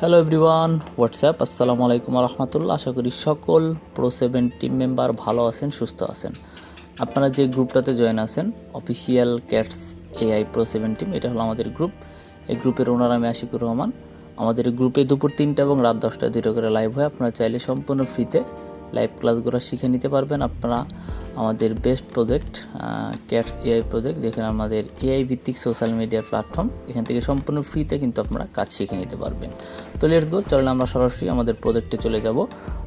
Hello everyone, WhatsApp, আসসালামু আলাইকুম রহমতুল্লাহ। আশা করি সকল Pro7 টিম মেম্বার ভালো আছেন, সুস্থ আছেন। আপনারা যে গ্রুপটাতে জয়েন আছেন, official Cats AI Pro7 team, এটা হলো আমাদের গ্রুপ। এই গ্রুপের ওনার আমি আশিকুর রহমান। আমাদের গ্রুপে দুপুর 3টা এবং রাত 10টায় 2টা করে লাইভ হয়। আপনারা চাইলে সম্পূর্ণ ফ্রিতে লাইভ ক্লাসগুলো শিখে নিতে পারবেন। আপনারা আমাদের best project Cats AI project, যেখানে আমাদের এআই ভিত্তিক সোশ্যাল মিডিয়া প্ল্যাটফর্ম, এখান থেকে সম্পূর্ণ ফ্রিতে কিন্তু আপনারা কাজ শিখে নিতে পারবেন। তো লেটস গো, চলেন আমরা সরাসরি আমাদের প্রজেক্টে চলে যাব।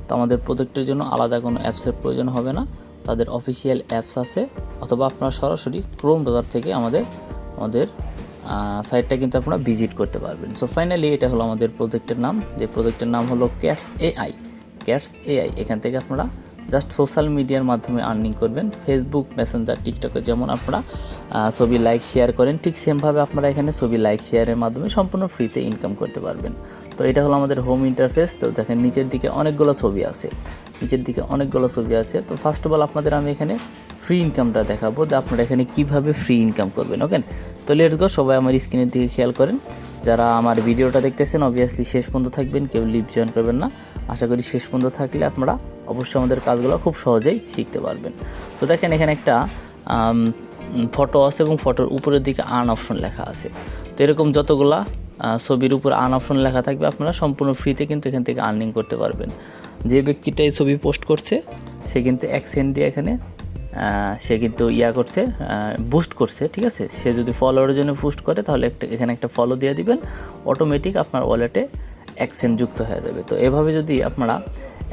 তো আমাদের প্রজেক্টের জন্য আলাদা কোনো অ্যাপসের প্রয়োজন হবে না, তাদের অফিসিয়াল অ্যাপস আছে, অথবা আপনারা সরাসরি ক্রোম ব্রাউজার থেকে আমাদের সাইটটা কিন্তু আপনারা ভিজিট করতে পারবেন। সো ফাইনালি এটা হলো আমাদের প্রজেক্টের নাম, যে প্রজেক্টের নাম হলো ক্যাটস এআই। এখান থেকে আপনারা জাস্ট সোশ্যাল মিডিয়ার মাধ্যমে আর্নিং করবেন। ফেসবুক, মেসেঞ্জার, টিকটকে যেমন আপনারা ছবি লাইক শেয়ার করেন, ঠিক সেমভাবে আপনারা এখানে ছবি লাইক শেয়ারের মাধ্যমে সম্পূর্ণ ফ্রিতে ইনকাম করতে পারবেন। তো এটা হলো আমাদের হোম ইন্টারফেস। তো দেখেন নিচের দিকে অনেকগুলো ছবি আছে। তো ফার্স্ট অফ অল আপনাদের আমি এখানে ফ্রি ইনকামটা দেখাবো, যে আপনারা এখানে কিভাবে ফ্রি ইনকাম করবেন। ওকে, তো লেটস গো, সবাই আমার স্ক্রিনের দিকে খেয়াল করেন। যারা আমার ভিডিওটা দেখতেছেন অবভিয়াসলি শেষ পর্যন্ত থাকবেন, কেউ লিভ জয়েন করবেন না। আশা করি শেষ পর্যন্ত থাকলে আপনারা অবশ্যই আমাদের কাজগুলো খুব সহজেই শিখতে পারবেন। তো দেখেন এখানে একটা ফটো আছে এবং ফটোর উপরের দিকে আর্ন অপশন লেখা আছে। তো এরকম যতগুলা ছবির উপর আর্ন অপশন লেখা থাকবে, আপনারা সম্পূর্ণ ফ্রিতে কিন্তু এখান থেকে আর্নিং করতে পারবেন। যে ব্যক্তিটা এই ছবি পোস্ট করছে, সে কিন্তু $1 দিয়ে এখানে সে কিন্তু বুস্ট করছে, ঠিক আছে। সে যদি ফলোয়ারের জন্য বুস্ট করে, তাহলে এখানে একটা ফলো দিয়ে দিবেন, অটোমেটিক আপনার ওয়ালেটে $1 যুক্ত হয়ে যাবে। তো এভাবে যদি আপনারা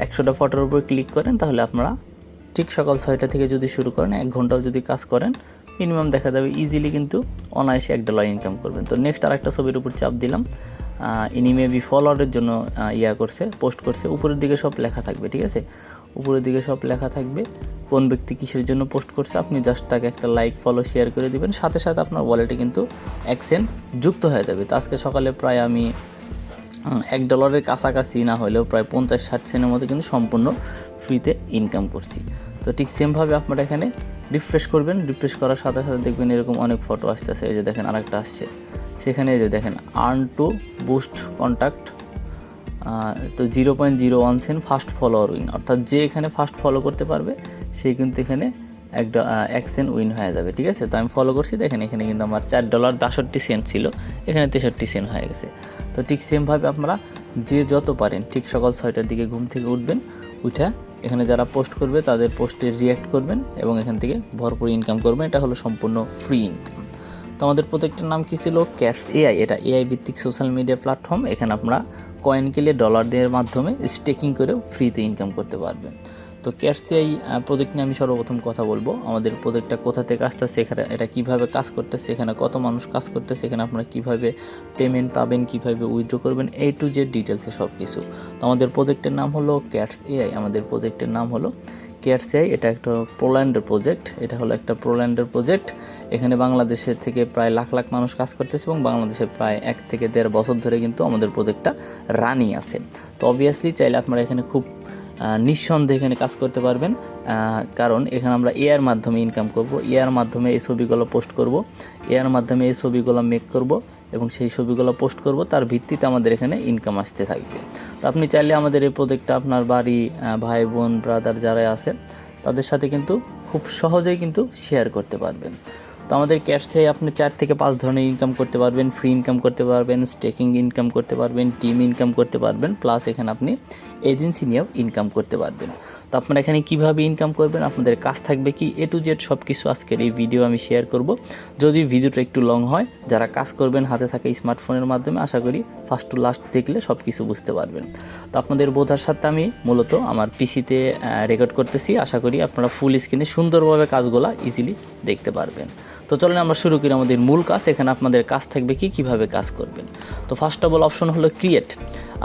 100টা ফটোর উপর ক্লিক করেন, তাহলে আপনারা ঠিক সকাল 6টা থেকে যদি শুরু করেন, 1 ঘন্টাও যদি কাজ করেন, মিনিমাম দেখা যাবে ইজিলি কিন্তু অনায়াসে $1 ইনকাম করবেন। তো নেক্সট আরেকটা ছবির উপর চাপ দিলাম, ইনি মেবি ফলোয়ারের জন্য পোস্ট করছে। উপরের দিকে সব লেখা থাকবে, ঠিক আছে, উপরের দিকে সব লেখা থাকবে কোন ব্যক্তি কিসের জন্য পোস্ট করছে। আপনি জাস্ট তাকে একটা লাইক, ফলো, শেয়ার করে দিবেন, সাথে সাথে আপনার ওয়ালেটে কিন্তু $1 যুক্ত হয়ে যাবে। তো আজকে সকালে প্রায় আমি $1 কাছাকাছি না হলেও প্রায় 50-60 সেন্টের মতো কিন্তু সম্পূর্ণ ফ্রিতে ইনকাম করছি। তো ঠিক সেমভাবে আপনারা এখানে রিফ্রেশ করবেন। রিফ্রেশ করার সাথে সাথে দেখবেন এরকম অনেক ফটো আসতেছে। এই যে দেখেন আরেকটা আসছে, সেখানে এই যে দেখেন আর্ন টু বুস্ট কন্ট্যাক্ট, তো 0.01 সেন্ট ফার্স্ট ফলোয়ার উইন, অর্থাৎ যে এখানে ফার্স্ট ফলো করতে পারবে সেই কিন্তু এখানে $1 উইন হয়ে যাবে, ঠিক আছে। তো আমি ফলো করছি, দেখেন এখানে কিন্তু আমার $4.62 ছিল, এখানে 63 হয়ে গেছে। তো ঠিক সেমভাবে আপনারা যে যত পারেন ঠিক সকাল 6টার দিকে ঘুম থেকে উঠবেন, উঠে এখানে যারা পোস্ট করবে তাদের পোস্টে রিঅ্যাক্ট করবেন এবং এখান থেকে ভরপুর ইনকাম করবেন। এটা হলো সম্পূর্ণ ফ্রি ইনকাম। তো আমাদের প্রজেক্টের নাম কী ছিল? Cats AI. এটা এআই ভিত্তিক সোশ্যাল মিডিয়া প্ল্যাটফর্ম। এখানে আপনারা কয়েন কিনলে ডলার দেওয়ার মাধ্যমে স্টেকিং করেও ফ্রিতে ইনকাম করতে পারবেন। তো ক্যাটস এআই প্রজেক্ট নিয়ে আমি সর্বপ্রথম কথা বলবো। আমাদের প্রজেক্টটা কোথা থেকে আসতেছে, এখানে এটা কীভাবে কাজ করতেছে, এখানে কত মানুষ কাজ করতেছে, এখানে আপনারা কীভাবে পেমেন্ট পাবেন, কীভাবে উইথড্র করবেন, A to Z ডিটেলসে সব কিছু। তো আমাদের প্রজেক্টের নাম হলো ক্যাটস এআই। এটা একটা পোল্যান্ডের প্রজেক্ট। এটা হলো একটা পোল্যান্ডের প্রজেক্ট। এখানে বাংলাদেশের থেকে প্রায় লাখ লাখ মানুষ কাজ করতেছে এবং বাংলাদেশে প্রায় 1 থেকে 1.5 বছর ধরে কিন্তু আমাদের প্রজেক্টটা রানিং আছে। তো অবভিয়াসলি চাইলে আপনারা এখানে খুব নিঃসন্দেহে এখানে কাজ করতে পারবেন, কারণ এখানে আমরা এআর মাধ্যমে ইনকাম করব, এআর মাধ্যমে এই ছবিগুলো পোস্ট করব, এআর মাধ্যমে এই ছবিগুলো মেক করব এবং সেই ছবিগুলো পোস্ট করব, তার ভিত্তিতে আমাদের এখানে ইনকাম আসতে থাকবে। তো আপনি চাইলে আমাদের এই প্রজেক্টটা আপনার বাড়ি, ভাই বোন, ব্রাদার যারা আছে তাদের সাথে কিন্তু খুব সহজেই কিন্তু শেয়ার করতে পারবেন। তো আমাদের ক্যাশ থেকে আপনি 4 থেকে 5 ধরনের ইনকাম করতে পারবেন। ফ্রি ইনকাম করতে পারবেন, স্টেকিং ইনকাম করতে পারবেন, টিম ইনকাম করতে পারবেন, প্লাস এখানে আপনি এজেন্সি নিয়েও ইনকাম করতে পারবেন। তো আপনারা এখানে কিভাবে ইনকাম করবেন, আপনাদের কাজ থাকবে কি, A to Z সব কিছু আজকের এই ভিডিও আমি শেয়ার করব। যদি ভিডিওটা একটু লং হয়, যারা কাজ করবেন হাতে থাকা স্মার্টফোনের মাধ্যমে, আশা করি ফার্স্ট টু লাস্ট দেখলে সব কিছু বুঝতে পারবেন। তো আপনাদের বোঝার সাথে আমি মূলত আমার পিসিতে রেকর্ড করতেছি। আশা করি আপনারা ফুল স্ক্রিনে সুন্দরভাবে কাজগুলো ইজিলি দেখতে পারবেন। তো চলেন আমরা শুরু করি আমাদের মূল কাজ। এখানে আপনাদের কাজ থাকবে কি, কিভাবে কাজ করবেন। তো ফার্স্ট অফ অল অপশন হলো ক্রিয়েট।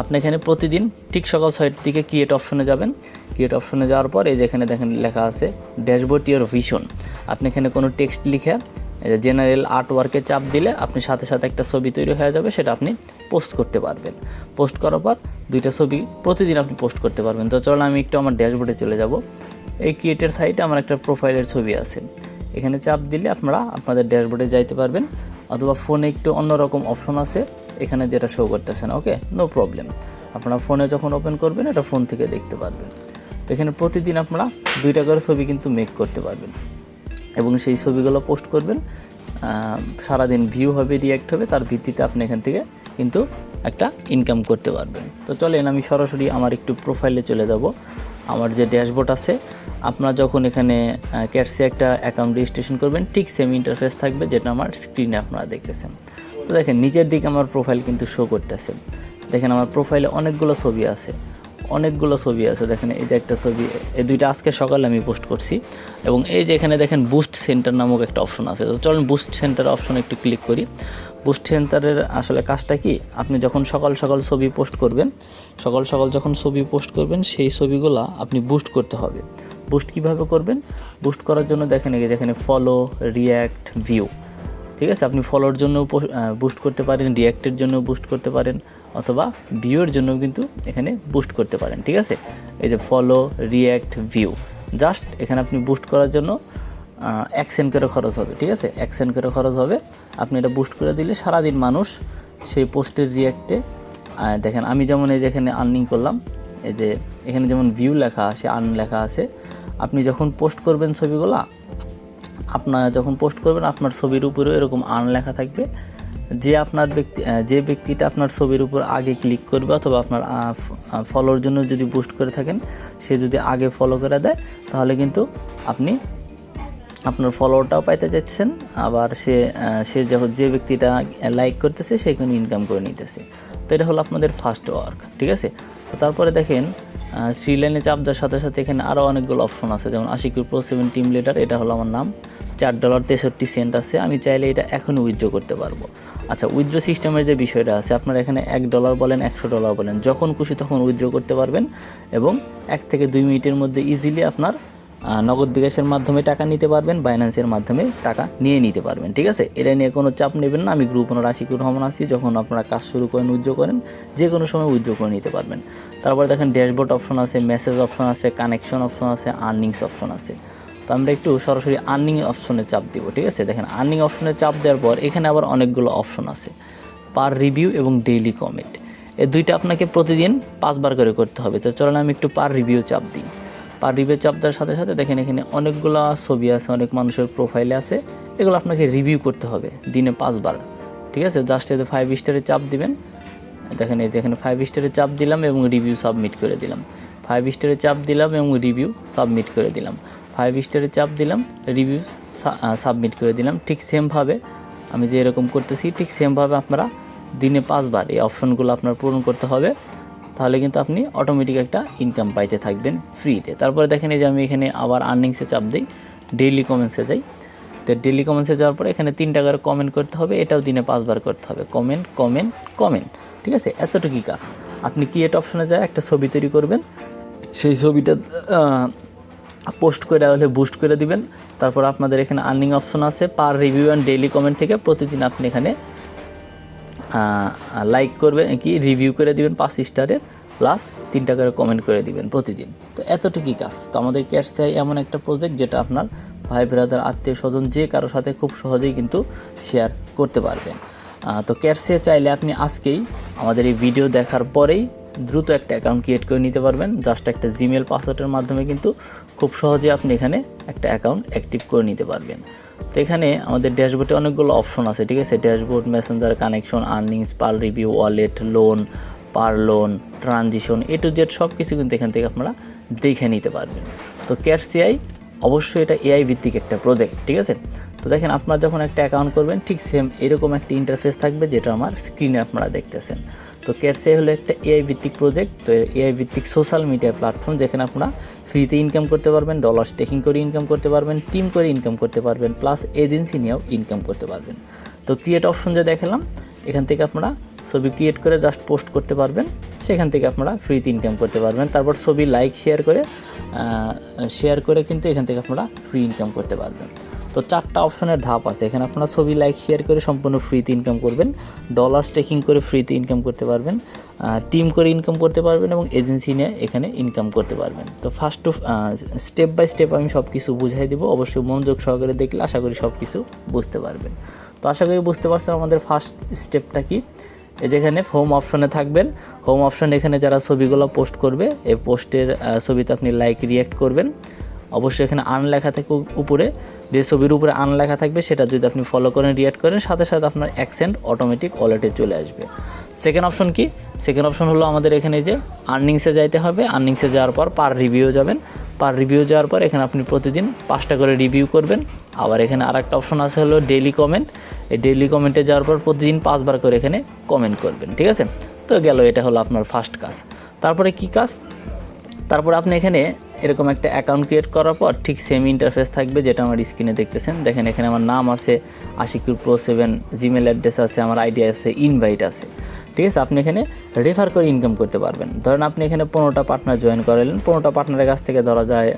আপনি এখানে প্রতিদিন ঠিক সকাল 6টার দিকে ক্রিয়েট অপশনে যাবেন। ক্রিয়েট অপশনে যাওয়ার পর এই যে এখানে দেখেন লেখা আছে ড্যাশবোর্ড ইওর ভিশন। আপনি এখানে কোনো টেক্সট লিখে জেনারেল আর্ট ওয়ার্কে চাপ দিলে আপনি সাথে সাথে একটা ছবি তৈরি হয়ে যাবে, সেটা আপনি পোস্ট করতে পারবেন। পোস্ট করার পর 2টা ছবি প্রতিদিন আপনি পোস্ট করতে পারবেন। তো চলুন আমি একটু আমার ড্যাশবোর্ডে চলে যাব। এই ক্রিয়েটের সাইটে আমার একটা প্রোফাইলের ছবি আছে, এখানে চাপ দিলে আপনারা আপনাদের ড্যাশবোর্ডে যাইতে পারবেন, অথবা ফোনে একটু অন্যরকম অপশন আছে এখানে যেটা শো করতেছে না। ওকে, নো প্রবলেম। আপনারা ফোনে যখন ওপেন করবেন এটা ফোন থেকে দেখতে পারবেন। তো এখানে প্রতিদিন আপনারা 2টা করে ছবি কিন্তু মেক করতে পারবেন এবং সেই ছবিগুলো পোস্ট করবেন। সারাদিন ভিউ হবে, রিয়্যাক্ট হবে, তার ভিত্তিতে আপনি এখান থেকে কিন্তু একটা ইনকাম করতে পারবেন। তো চলেন আমি সরাসরি আমার একটু প্রোফাইলে চলে যাব। আমার যে ড্যাশবোর্ড আছে, আপনারা যখন এখানে ক্যাটসি একটা অ্যাকাউন্ট রেজিস্ট্রেশন করবেন ঠিক সেম ইন্টারফেস থাকবে যেটা আমার স্ক্রিনে আপনারা দেখতেছেন। তো দেখেন নিচের দিকে আমার প্রোফাইল কিন্তু শো করতেছে। দেখেন আমার প্রোফাইলে অনেকগুলো ছবি আছে। দেখেন এই যে একটা ছবি, এই 2টা আজকে সকালে আমি পোস্ট করছি। এবং এই যে এখানে দেখেন বুস্ট সেন্টার নামক একটা অপশন আছে। তো চলুন বুস্ট সেন্টার অপশন একটু ক্লিক করি। বুস্ট সেন্টারের আসলে কাজটা কি, আপনি যখন সকাল সকাল ছবি পোস্ট করবেন, সেই ছবিগুলো আপনি বুস্ট করতে হবে। বুস্ট কিভাবে করবেন? বুস্ট করার জন্য দেখেন এই যেখানে ফলো, রিয়্যাক্ট, ভিউ, ঠিক আছে, আপনি ফলোর জন্য বুস্ট করতে পারেন, রিয়্যাক্টের জন্য বুস্ট করতে পারেন, অথবা ভিউয়ের জন্য কিন্তু এখানে বুস্ট করতে পারেন। ঠিক আছে, এই যে ফলো, রিয়্যাক্ট, ভিউ, জাস্ট এখানে আপনি বুস্ট করার জন্য 1 সেন্ট করে খরচ হবে। ঠিক আছে, 1 সেন্ট করে খরচ হবে। আপনি এটা বুস্ট করে দিলে সারাদিন মানুষ সেই পোস্টের রিয়্যাক্টে দেখেন আমি যেমন এই যে এখানে আর্নিং করলাম, এই যে এখানে যেমন ভিউ লেখা আছে, আর্ন লেখা আছে। আপনি যখন পোস্ট করবেন ছবিগুলো, আপনার ছবির উপরেও এরকম আর্ন লেখা থাকবে। যে ব্যক্তিটা আপনার ছবির উপর আগে ক্লিক করবে অথবা আপনার ফলোর জন্য যদি বুস্ট করে থাকেন, সে যদি আগে ফলো করে দেয় তাহলে কিন্তু আপনি আপনার ফলোয়ারটাও পাইতে যাচ্ছেন, আবার সে যখন যে ব্যক্তিটা লাইক করতেছে সে কিন্তু ইনকাম করে নিতেছে। তো এটা হলো আপনাদের ফার্স্ট ওয়ার্ক। ঠিক আছে, তো তারপরে দেখেন 3 লাইনে চাপ দেওয়ার সাথে সাথে এখানে আরও অনেকগুলো অপশন আছে, যেমন আশিকুর প্রো 7 টিম লিডার, এটা হলো আমার নাম। $4.63 আছে। আমি চাইলে এটা এখনই উইথড্র করতে পারবো। আচ্ছা, উইথড্র সিস্টেমের যে বিষয়টা আছে, আপনারা এখানে $1 বলেন, $100 বলেন, যখন খুশি তখন উইথড্র করতে পারবেন এবং 1 থেকে 2 মিনিটের মধ্যে ইজিলি আপনার নগদ বিকাশের মাধ্যমে টাকা নিতে পারবেন, বাইন্যান্সের মাধ্যমে টাকা নিয়ে নিতে পারবেন। ঠিক আছে, এটা নিয়ে কোনো চাপ নেবেন না। আমি গ্রুপ ওনার আশিকুর রহমান আছি। যখন আপনারা কাজ শুরু করেন, উইথড্র করেন, যে কোনো সময় উইথড্র করে নিতে পারবেন। তারপরে দেখেন ড্যাশবোর্ড অপশন আছে, মেসেজ অপশন আছে, কানেকশন অপশন আছে, আর্নিংস অপশন আছে। তো আমরা একটু সরাসরি আর্নিং অপশনে চাপ দিব। ঠিক আছে, দেখেন আর্নিং অপশনে চাপ দেওয়ার পর এখানে আবার অনেকগুলো অপশন আছে, পার রিভিউ এবং ডেইলি কমেন্ট। এই 2টা আপনাকে প্রতিদিন 5 বার করে করতে হবে। তো চলেন আমি একটু পার রিভিউ চাপ দিই। পার রিভিউ চাপ দেওয়ার সাথে সাথে দেখেন এখানে অনেকগুলো ছবি আছে, অনেক মানুষের প্রোফাইলে আছে, এগুলো আপনাকে রিভিউ করতে হবে দিনে 5 বার। ঠিক আছে, জাস্ট এতে 5 স্টারে চাপ দিবেন। দেখেন এই যে এখানে 5 স্টারে চাপ দিলাম এবং রিভিউ সাবমিট করে দিলাম। 5 স্টারে চাপ দিলাম এবং রিভিউ সাবমিট করে দিলাম। 5 স্টারে চাপ দিলাম, রিভিউ সাবমিট করে দিলাম। ঠিক সেমভাবে আমি যে এরকম করতেছি, ঠিক সেমভাবে আপনারা দিনে 5 বার এই অপশনগুলো আপনার পূরণ করতে হবে। তাহলে কিন্তু আপনি অটোমেটিক একটা ইনকাম পাইতে থাকবেন ফ্রিতে। তারপরে দেখেন এই যে আমি এখানে আবার আর্নিংসে চাপ দিই, ডেইলি কমেন্টসে যাই। তো ডেইলি কমেন্টসে যাওয়ার পরে এখানে 3 টাকার কমেন্ট করতে হবে, এটাও দিনে 5 বার করতে হবে। কমেন্ট। ঠিক আছে, এতটুকুই কাজ। আপনি ক্রিয়েট অপশনে যায় একটা ছবি তৈরি করবেন, সেই ছবিটা পোস্ট করে হলে বুস্ট করে দিবেন। তারপর আপনাদের এখানে আর্নিং অপশন আছে, পার রিভিউ অ্যান্ড ডেইলি কমেন্ট থেকে প্রতিদিন আপনি এখানে লাইক করবেন, রিভিউ করে দিবেন 5 স্টারের, প্লাস 3 টাকার কমেন্ট করে দিবেন প্রতিদিন। তো এতটুকুই কাজ। তো আমাদের ক্যাটসি এমন একটা প্রজেক্ট যেটা আপনার ভাই ব্রাদার, আত্মীয় স্বজন যে কারোর সাথে খুব সহজেই কিন্তু শেয়ার করতে পারবেন। তো ক্যাটসি চাইলে আপনি আজকেই আমাদের এই ভিডিও দেখার পরেই দ্রুত একটা অ্যাকাউন্ট ক্রিয়েট করে নিতে পারবেন। জাস্ট একটা জিমেল পাসওয়ার্ডের মাধ্যমে কিন্তু খুব সহজে আপনি এখানে একটা অ্যাকাউন্ট অ্যাক্টিভ করে নিতে পারবেন। তো এখানে আমাদের ড্যাশবোর্ডে অনেকগুলো অপশন আছে। ঠিক আছে, dashboard, Messenger, connection, earnings, per review, wallet, loan, per loan, transition, A to Z সব কিছু কিন্তু এখান থেকে আপনারা দেখে নিতে পারবেন। তো ক্যাটসিআই অবশ্যই এটা AI ভিত্তিক একটা প্রজেক্ট। ঠিক আছে, তো দেখেন আপনারা যখন একটা অ্যাকাউন্ট করবেন ঠিক সেম এরকম একটা ইন্টারফেস থাকবে যেটা আমার স্ক্রিনে আপনারা দেখতেছেন। তো ক্যাটসিআই হলো একটা AI ভিত্তিক প্রজেক্ট। তো AI ভিত্তিক সোশ্যাল মিডিয়া প্ল্যাটফর্ম যেখানে আপনারা ফ্রিতে ইনকাম করতে পারবেন, ডলার স্টেকিং করে ইনকাম করতে পারবেন, টিম করে ইনকাম করতে পারবেন, প্লাস এজেন্সি নিয়েও ইনকাম করতে পারবেন। তো ক্রিয়েট অপশন যে দেখালাম, এখান থেকে আপনারা ছবি ক্রিয়েট করে জাস্ট পোস্ট করতে পারবেন, সেখান থেকে আপনারা ফ্রিতে ইনকাম করতে পারবেন। তারপর ছবি লাইক শেয়ার করে কিন্তু এখান থেকে আপনারা ফ্রি ইনকাম করতে পারবেন। তো 4টা অপশনের ধাপ আছে। এখানে আপনারা ছবি লাইক শেয়ার করে সম্পূর্ণ ফ্রিতে ইনকাম করবেন, ডলার স্টেকিং করে ফ্রিতে ইনকাম করতে পারবেন, টিম করে ইনকাম করতে পারবেন এবং এজেন্সি নিয়ে এখানে ইনকাম করতে পারবেন। তো ফার্স্ট স্টেপ বাই স্টেপ আমি সব কিছু বুঝাই দেবো। অবশ্যই মনোযোগ সহকারে দেখলে আশা করি সব কিছু বুঝতে পারবেন। তো তো আশা করি বুঝতে পারছেন আমাদের ফার্স্ট স্টেপটা কি। এই যেখানে হোম অপশনে থাকবেন, হোম অপশন এখানে যারা ছবিগুলো পোস্ট করবে এই পোস্টের ছবিতে আপনি লাইক রিঅ্যাক্ট করবেন। অবশ্যই এখানে আর্ন লেখা থাকে উপরে, যে ছবির উপরে আর্ন লেখা থাকবে সেটা যদি আপনি ফলো করেন রিঅ্যাক্ট করেন সাথে সাথে আপনার অ্যাকসেন্ট অটোমেটিক ওয়ালেটে চলে আসবে। সেকেন্ড অপশন কি, সেকেন্ড অপশন হলো আমাদের এখানে যে আর্নিংসে যাইতে হবে। আর্নিংসে যাওয়ার পর পার রিভিউ যাবেন, পার রিভিউ যাওয়ার পর এখানে আপনি প্রতিদিন 5টা করে রিভিউ করবেন। আবার এখানে আরেকটা অপশন আছে হলো ডেইলি কমেন্ট, এই ডেইলি কমেন্টে যাওয়ার পর প্রতিদিন 5বার করে এখানে কমেন্ট করবেন, ঠিক আছে। তো গেল, এটা হলো আপনার ফার্স্ট কাজ। তারপরে কি কাজ, তারপরে আপনি এখানে এরকম একটা অ্যাকাউন্ট ক্রিয়েট করার পর ঠিক সেম ইন্টারফেস থাকবে যেটা আমার স্ক্রিনে দেখতেছেন। দেখেন এখানে আমার নাম আছে আশিকুর প্রো 7, জিমেল অ্যাড্রেস আছে, আমার আইডি আছে, ইনভাইট আছে, ঠিক আছে। আপনি এখানে রেফার করে ইনকাম করতে পারবেন। ধরেন আপনি এখানে 15টা পার্টনার জয়েন করালেন, 15টা পার্টনারের কাছ থেকে ধরা যায়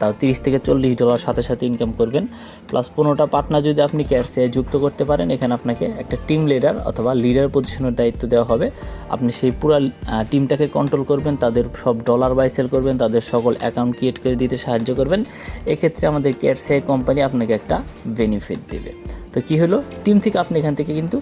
তাও $30 থেকে $40 সাথে সাথে ইনকাম করবেন। প্লাস 15টা পার্টনার যদি আপনি ক্যাশে যুক্ত করতে পারেন, এখানে আপনাকে একটা টিম লিডার অথবা লিডার পজিশনের দায়িত্ব দেওয়া হবে। আপনি সেই পুরো টিমটাকে কন্ট্রোল করবেন, তাদের সব ডলার বাই সেল করবেন, তাদের সকল অ্যাকাউন্ট ক্রিয়েট করে দিতে সাহায্য করবেন। এক্ষেত্রে আমাদের ক্যাশে কোম্পানি আপনাকে একটা বেনিফিট দেবে। তো কী হলো, টিম থেকে আপনি এখান থেকে কিন্তু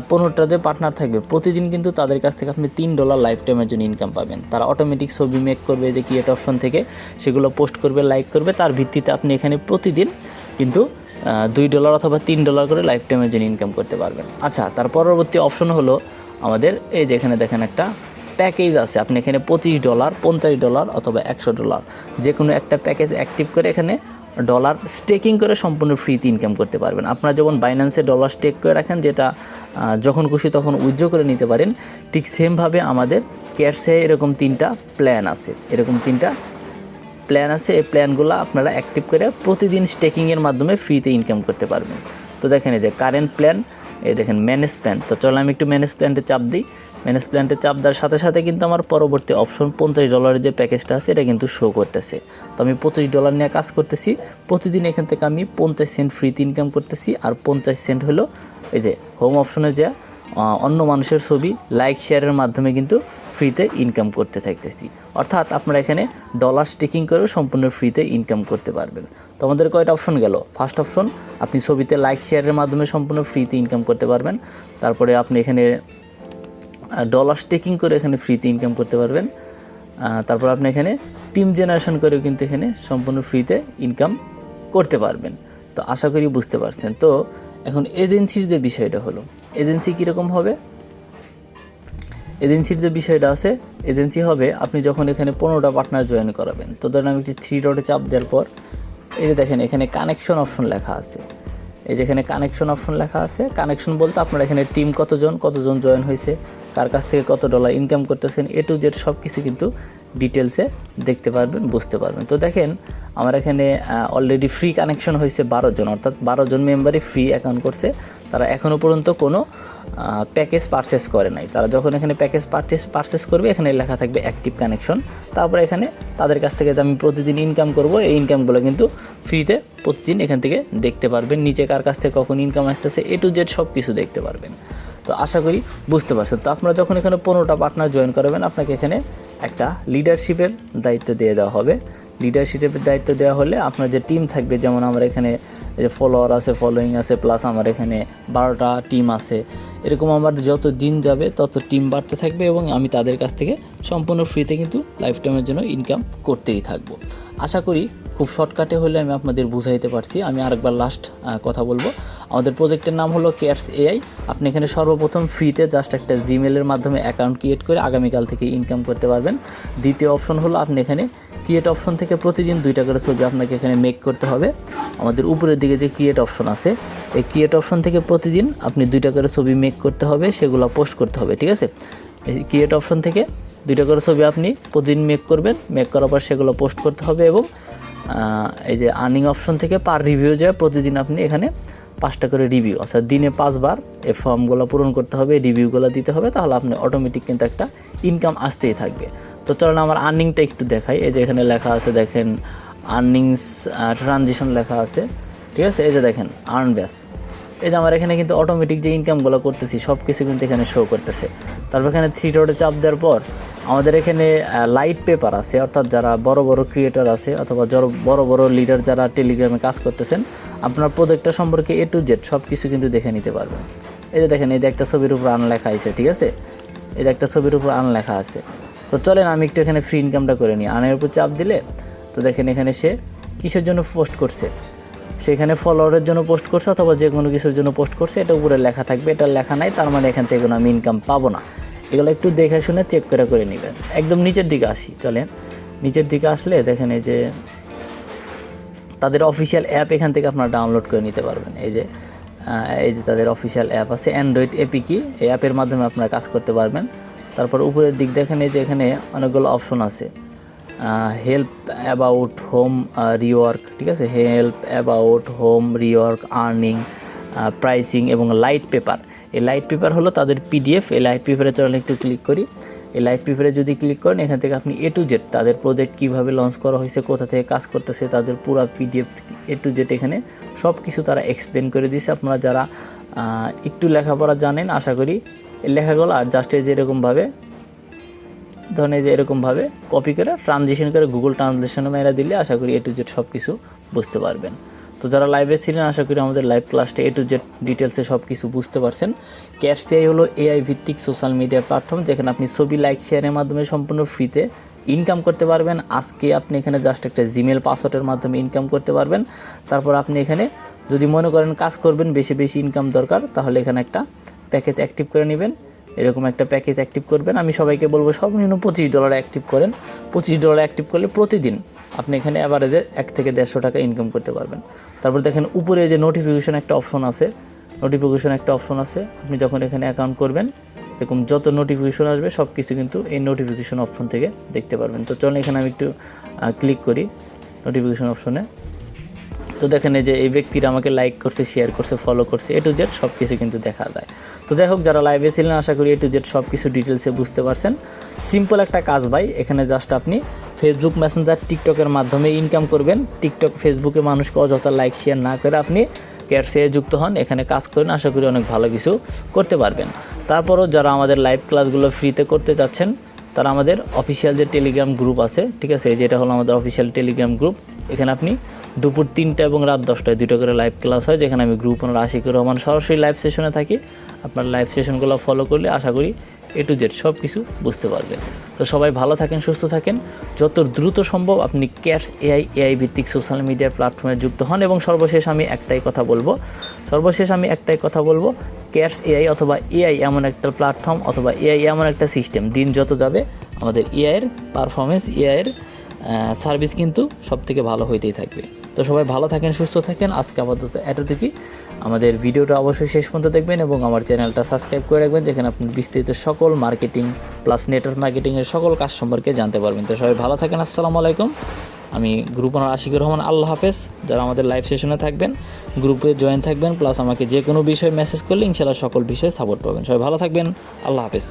15টা যে পার্টনার থাকবে প্রতিদিন কিন্তু তাদের কাছ থেকে আপনি $3 লাইফ টাইমের জন্য ইনকাম পাবেন। তারা অটোমেটিক ছবি মেক করবে, যে ক্রিয়েট অপশন থেকে সেগুলো পোস্ট করবে, লাইক করবে, তার ভিত্তিতে আপনি এখানে প্রতিদিন কিন্তু $2 অথবা $3 করে লাইফ টাইমের জন্য ইনকাম করতে পারবেন। আচ্ছা, তার পরবর্তী অপশন হলো আমাদের এই যে এখানে দেখেন একটা প্যাকেজ আছে। আপনি এখানে $25, $50 অথবা $100 যে কোনো একটা প্যাকেজ অ্যাক্টিভ করে এখানে ডলার স্টেকিং করে সম্পূর্ণ ফ্রিতে ইনকাম করতে পারবেন। আপনারা যেমন বাইন্যান্সে ডলার স্টেক করে রাখেন, যেটা যখন খুশি তখন উইথড্র করে নিতে পারেন, ঠিক সেমভাবে আমাদের ক্যাশে এরকম 3টা প্ল্যান আছে, এরকম 3টা প্ল্যান আছে। এই প্ল্যানগুলো আপনারা অ্যাক্টিভ করে প্রতিদিন স্টেকিংয়ের মাধ্যমে ফ্রিতে ইনকাম করতে পারবেন। তো দেখেন এই যে কারেন্ট প্ল্যান, এই দেখেন ম্যানেজ প্ল্যান। তো চলো আমি একটু ম্যানেজ প্ল্যানটা চাপ দিই। ম্যানেজ প্ল্যানটা চাপ দেওয়ার সাথে সাথে কিন্তু আমার পরবর্তী অপশন $50 যে প্যাকেজটা আছে এটা কিন্তু শো করতেছে। তো আমি $25 নিয়ে কাজ করতেছি, প্রতিদিন এখান থেকে আমি 50 সেন্ট ফ্রিতে ইনকাম করতেছি। আর 50 সেন্ট হলো এই যে হোম অপশনে যে অন্য মানুষের ছবি লাইক শেয়ারের মাধ্যমে কিন্তু ফ্রিতে ইনকাম করতে থাকতেছি। অর্থাৎ আপনারা এখানে ডলার স্টেকিং করেও সম্পূর্ণ ফ্রিতে ইনকাম করতে পারবেন। তো আমাদের কয়টা অপশন গেল, ফার্স্ট অপশন আপনি ছবিতে লাইক শেয়ারের মাধ্যমে সম্পূর্ণ ফ্রিতে ইনকাম করতে পারবেন। তারপরে আপনি এখানে ডলার স্টেকিং করে এখানে ফ্রিতে ইনকাম করতে পারবেন। তারপর আপনি এখানে টিম জেনারেশন করেও কিন্তু এখানে সম্পূর্ণ ফ্রিতে ইনকাম করতে পারবেন। তো আশা করি বুঝতে পারছেন। তো এখন এজেন্সির যে বিষয়টা হলো, এজেন্সি কীরকম হবে, এজেন্সির যে বিষয়টা আছে, এজেন্সি হবে আপনি যখন এখানে 15টা পার্টনার জয়েন করাবেন। তো ধরেন আমি একটি 3 ডটে চাপ দেওয়ার পর এই যে দেখেন এখানে কানেকশন অপশন লেখা আছে, এই যে এখানে কানেকশন অপশন লেখা আছে। কানেকশন বলতে আপনার এখানে টিম কতজন জয়েন হয়েছে, কার কাছ থেকে কত ডলার ইনকাম করতেছেন, A to Z সব কিছু কিন্তু ডিটেলসে দেখতে পারবেন, বুঝতে পারবেন। তো দেখেন আমার এখানে অলরেডি ফ্রি কানেকশন হয়েছে 12 জন, অর্থাৎ 12 জন মেম্বারই ফ্রি অ্যাকাউন্ট করছে। তারা এখনও পর্যন্ত কোনো প্যাকেজ পারচেস করে নাই। তারা যখন এখানে প্যাকেজ পারচেস করবে এখানে লেখা থাকবে অ্যাক্টিভ কানেকশন। তারপরে এখানে তাদের কাছ থেকে যে আমি প্রতিদিন ইনকাম করব, এই ইনকামগুলো কিন্তু ফ্রিতে প্রতিদিন এখান থেকে দেখতে পারবেন। নিচে কার কাছ থেকে কখন ইনকাম আসতেছে A to Z সব কিছু দেখতে পারবেন। তো আশা করি বুঝতে পারছেন। তো আপনারা যখন এখানে 15টা পার্টনার জয়েন করাবেন আপনাকে এখানে একটা লিডারশিপের দায়িত্ব দিয়ে দেওয়া হবে। লিডারশিপের দায়িত্ব দেওয়া হলে আপনার যে টিম থাকবে, যেমন আমার এখানে যে ফলোয়ার আছে, ফলোয়িং আছে, প্লাস আমার এখানে 12টা টিম আছে, এরকম আমার যত দিন যাবে তত টিম বাড়তে থাকবে এবং আমি তাদের কাছ থেকে সম্পূর্ণ ফ্রিতে কিন্তু লাইফ টাইমের জন্য ইনকাম করতেই থাকবো। আশা করি খুব শর্টকাটে হলে আমি আপনাদের বুঝাইতে পারছি। আমি আরেকবার লাস্ট কথা বলবো, আমাদের প্রজেক্টের নাম হলো কেয়ারস এআই। আপনি এখানে সর্বপ্রথম ফ্রিতে জাস্ট একটা জিমেলের মাধ্যমে অ্যাকাউন্ট ক্রিয়েট করে আগামীকাল থেকে ইনকাম করতে পারবেন। দ্বিতীয় অপশন হলো আপনি এখানে ক্রিয়েট অপশন থেকে প্রতিদিন 2টা করে ছবি আপনাকে এখানে মেক করতে হবে। আমাদের উপরের দিকে যে ক্রিয়েট অপশন আছে, এই ক্রিয়েট অপশন থেকে প্রতিদিন আপনি 2টা করে ছবি মেক করতে হবে, সেগুলো পোস্ট করতে হবে, ঠিক আছে। এই ক্রিয়েট অপশন থেকে 2টা করে ছবি আপনি প্রতিদিন মেক করবেন, মেক করার পর সেগুলো পোস্ট করতে হবে এবং এই যে আর্নিং অপশন থেকে পার রিভিউ যায় প্রতিদিন আপনি এখানে 5টা করে রিভিউ, অর্থাৎ দিনে 5 বার এই ফর্মগুলো পূরণ করতে হবে, রিভিউগুলো দিতে হবে, তাহলে আপনি অটোমেটিক কিন্তু একটা ইনকাম আসতেই থাকবে। তো চলুন আমার আর্নিংটা একটু দেখাই। এই যে এখানে লেখা আছে দেখেন আর্নিংস ট্রানজিশন লেখা আছে, ঠিক আছে। এই যে দেখেন আর্ন ব্যাস, এই যে আমার এখানে কিন্তু অটোমেটিক যে ইনকামগুলো করতেছি সব কিছু কিন্তু এখানে শো করতেছে। তারপর এখানে 3 ডটে চাপ দেওয়ার পর আমাদের এখানে লাইট পেপার আছে, অর্থাৎ যারা বড় বড় ক্রিয়েটর আছে অথবা বড় বড় লিডার যারা টেলিগ্রামে কাজ করতেছেন, আপনার প্রজেক্টটা সম্পর্কে A to Z সব কিছু কিন্তু দেখে নিতে পারবেন। এই যে দেখেন, এই যে একটা ছবির উপর আন লেখা আছে, ঠিক আছে, এই যে একটা ছবির উপর আন লেখা আছে। তো চলেন আমি একটু এখানে ফ্রি ইনকামটা করে নিই। আনের উপর চাপ দিলে তো দেখেন এখানে সে কিসের জন্য পোস্ট করছে, সেখানে ফলোয়ারের জন্য পোস্ট করছে অথবা যে কোনো কিছুর জন্য পোস্ট করছে, এটা উপরে লেখা থাকবে। এটা লেখা নাই তার মানে এখান থেকে কোনো আমি ইনকাম পাবো না। এগুলো একটু দেখে শুনে চেক করে নেবেন। একদম নিচের দিকে আসি, চলেন নিচের দিকে আসলে দেখেন এই যে তাদের অফিসিয়াল অ্যাপ এখান থেকে আপনারা ডাউনলোড করে নিতে পারবেন। এই যে তাদের অফিসিয়াল অ্যাপ আছে অ্যান্ড্রয়েড এপিকি, এই অ্যাপের মাধ্যমে আপনারা কাজ করতে পারবেন। তারপর উপরের দিক দেখেন এই যে এখানে অনেকগুলো অপশন আছে, হেল্প অ্যাবাউট হোম রিওয়ার্ক, ঠিক আছে, help about home rework, earning, pricing এবং লাইট পেপার। এই লাইট পেপার হলো তাদের পিডিএফ। এই লাইট পেপারে চলেন একটু ক্লিক করি। এই লাইট পেপারে যদি ক্লিক করেন এখান থেকে আপনি A to Z তাদের প্রজেক্ট কীভাবে লঞ্চ করা হয়েছে, কোথা থেকে কাজ করতেছে, তাদের পুরো পিডিএফ A to Z এখানে সব কিছু তারা এক্সপ্লেন করে দিয়েছে। আপনারা যারা একটু লেখাপড়া জানেন, আশা করি এই লেখাগুলো আর জাস্ট এই যে এরকমভাবে ধরেন এই যে এরকমভাবে কপি করে ট্রানজিশন করে গুগল ট্রান্সলেশনে মেরা দিলে আশা করি A to Z সব কিছু বুঝতে পারবেন। তো যারা লাইভে ছিলেন আশা করি আমাদের লাইভ ক্লাসটা A to Z ডিটেলসে সব কিছু বুঝতে পারছেন। ক্যাটসিআই হলো AI ভিত্তিক সোশ্যাল মিডিয়া প্ল্যাটফর্ম, যেখানে আপনি ছবি, লাইক, শেয়ারের মাধ্যমে সম্পূর্ণ ফ্রিতে ইনকাম করতে পারবেন। আজকে আপনি এখানে জাস্ট একটা জিমেল পাসওয়ার্ডের মাধ্যমে ইনকাম করতে পারবেন। তারপর আপনি এখানে যদি মনে করেন কাজ করবেন, বেশি বেশি ইনকাম দরকার, তাহলে এখানে একটা প্যাকেজ অ্যাক্টিভ করে নেবেন। এরকম একটা প্যাকেজ অ্যাক্টিভ করবেন। আমি সবাইকে বলবো সর্বনিম্ন $25 অ্যাক্টিভ করেন। $25 অ্যাক্টিভ করলে প্রতিদিন আপনি এখানে অ্যাভারেজে 1 থেকে 150 টাকা ইনকাম করতে পারবেন। তারপর দেখেন উপরে যে নোটিফিকেশন একটা অপশন আছে, আপনি যখন এখানে অ্যাকাউন্ট করবেন এরকম যত নোটিফিকেশন আসবে সব কিছু কিন্তু এই নোটিফিকেশন অপশন থেকে দেখতে পারবেন। তো চলুন এখানে আমি একটু ক্লিক করি নোটিফিকেশন অপশনে। তো দেখেন এই যে এই ব্যক্তিরা আমাকে লাইক করছে, শেয়ার করছে, ফলো করছে, A to Z সব কিছু কিন্তু দেখা যায়। তো যাই হোক, যারা লাইভে ছিলেন আশা করি A to Z সব কিছু ডিটেলসে বুঝতে পারছেন। সিম্পল একটা কাজ ভাই, এখানে জাস্ট আপনি ফেসবুক মেসেঞ্জার, টিকটকের মাধ্যমে ইনকাম করবেন। টিকটক, ফেসবুকে মানুষকে অযথা লাইক শেয়ার না করে আপনি ক্যাটসিআই যুক্ত হন, এখানে কাজ করেন, আশা করি অনেক ভালো কিছু করতে পারবেন। তারপরও যারা আমাদের লাইভ ক্লাসগুলো ফ্রিতে করতে চাচ্ছেন তারা আমাদের অফিসিয়াল যে টেলিগ্রাম গ্রুপ আছে, ঠিক আছে, যেটা হলো আমাদের অফিসিয়াল টেলিগ্রাম গ্রুপ, এখানে আপনি দুপুর 3টা এবং রাত 10টায় 2টা করে লাইভ ক্লাস হয়, যেখানে আমি গ্রুপ ওনার আশিকুর রহমান সরাসরি লাইভ সেশনে থাকি। আপনার লাইভ সেশনগুলো ফলো করলে আশা করি A to Z সব কিছু বুঝতে পারবেন। তো সবাই ভালো থাকেন, সুস্থ থাকেন। যত দ্রুত সম্ভব আপনি ক্যাটসিআই ভিত্তিক সোশ্যাল মিডিয়ার প্ল্যাটফর্মে যুক্ত হন। এবং সর্বশেষ আমি একটাই কথা বলবো, ক্যাটসিআই অথবা AI এমন একটা প্ল্যাটফর্ম অথবা AI এমন একটা সিস্টেম, দিন যত যাবে আমাদের AI এর পারফরমেন্স, AI এর সার্ভিস কিন্তু সব থেকে ভালো হইতেই থাকবে। তো সবাই ভালো থাকেন, সুস্থ থাকেন। আজকে আপাতত এতটুকুই। আমাদের ভিডিওটা অবশ্যই শেষ পর্যন্ত দেখবেন এবং আমার চ্যানেলটা সাবস্ক্রাইব করে রাখবেন, যেখানে আপনি বিস্তারিত সকল মার্কেটিং প্লাস নেটওয়ার্ক মার্কেটিংয়ের সকল কাজ সম্পর্কে জানতে পারবেন। তো সবাই ভালো থাকেন, আসসালামু আলাইকুম। আমি গ্রুপ ওনার আশিকুর রহমান, আল্লাহ হাফেজ। যারা আমাদের লাইভ সেশনে থাকবেন, গ্রুপে জয়েন থাকবেন, প্লাস আমাকে যে কোনো বিষয়ে মেসেজ করলে ইনশাআল্লাহ সকল বিষয়ে সাপোর্ট পাবেন। সবাই ভালো থাকবেন, আল্লাহ হাফেজ।